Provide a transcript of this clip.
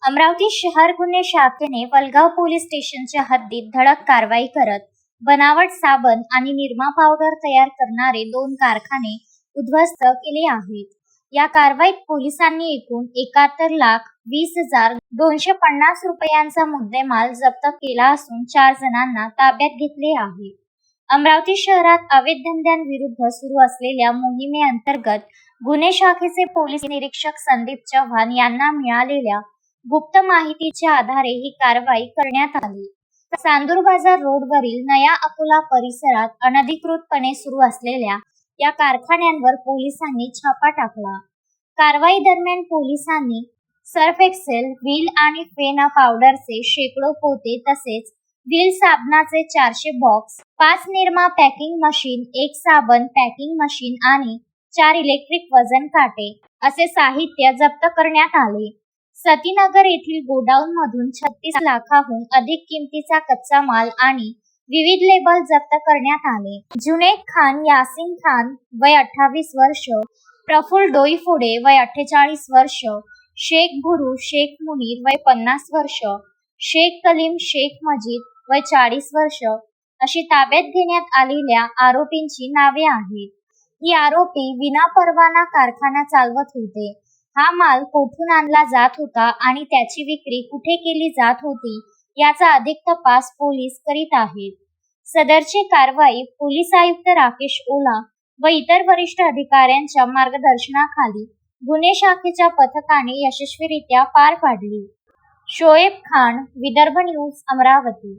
अमरावती शहर गुन्हे शाखेने वलगाव पोलीस स्टेशनच्या हद्दीत धडक कारवाई करत बनावट साबण आणि निरमा पावडर तयार करणारे 2 कारखाने उद्ध्वस्त केले आहेत. या कारवाईत पोलिसांनी एकूण 71,20,250 रुपयांचा मुद्देमाल जप्त केला असून 4 जणांना ताब्यात घेतले आहे. अमरावती शहरात अवैध धंद्यांविरुद्ध सुरू असलेल्या मोहिमेअंतर्गत गुन्हे शाखेचे पोलीस निरीक्षक संदीप चव्हाण यांना मिळालेल्या गुप्त माहितीच्या आधारे ही कारवाई करण्यात आली. चांदूर बाजार रोडवरील नया अकोला परिसरात अनधिकृतपणे सुरू असलेल्या या कारखान्यांवर पोलिसांनी छापा टाकला. कारवाई दरम्यान पोलिसांनी सर्फ एक्सेल, व्हील आणि फेना पावडरचे शेकडो पोते तसेच व्हील साबणाचे 400 बॉक्स, 5 निरमा पॅकिंग मशीन, 1 साबण पॅकिंग मशीन आणि 4 इलेक्ट्रिक वजन काटे असे साहित्य जप्त करण्यात आले. सतीनगर येथील गोडाऊनमधून 36 लाखाहून अधिक किमतीचा कच्चा माल आणि विविध लेबल जप्त करण्यात आले. जुनेद खान यासिन खान वय 28 वर्ष, प्रफुल्ल डोईफोडे वय 48 वर्ष, शेख गुरु शेख मुनीर वय 50 वर्ष, शेख कलीम शेख मजीद वय 40 वर्ष अशी ताब्यात घेण्यात आलेल्या आरोपींची नावे आहेत. ही आरोपी विनापरवाना कारखाना चालवत होते. हा माल कोठून आणला जात होता आणि त्याची विक्री कुठे केली जात होती याचा अधिक तपास पोलीस करीत आहेत. सदरची कारवाई पोलीस आयुक्त राकेश ओला व इतर वरिष्ठ अधिकाऱ्यांच्या मार्गदर्शनाखाली गुन्हे शाखेच्या पथकाने यशस्वीरित्या पार पाडली. शोएब खान, विदर्भ न्यूज, अमरावती.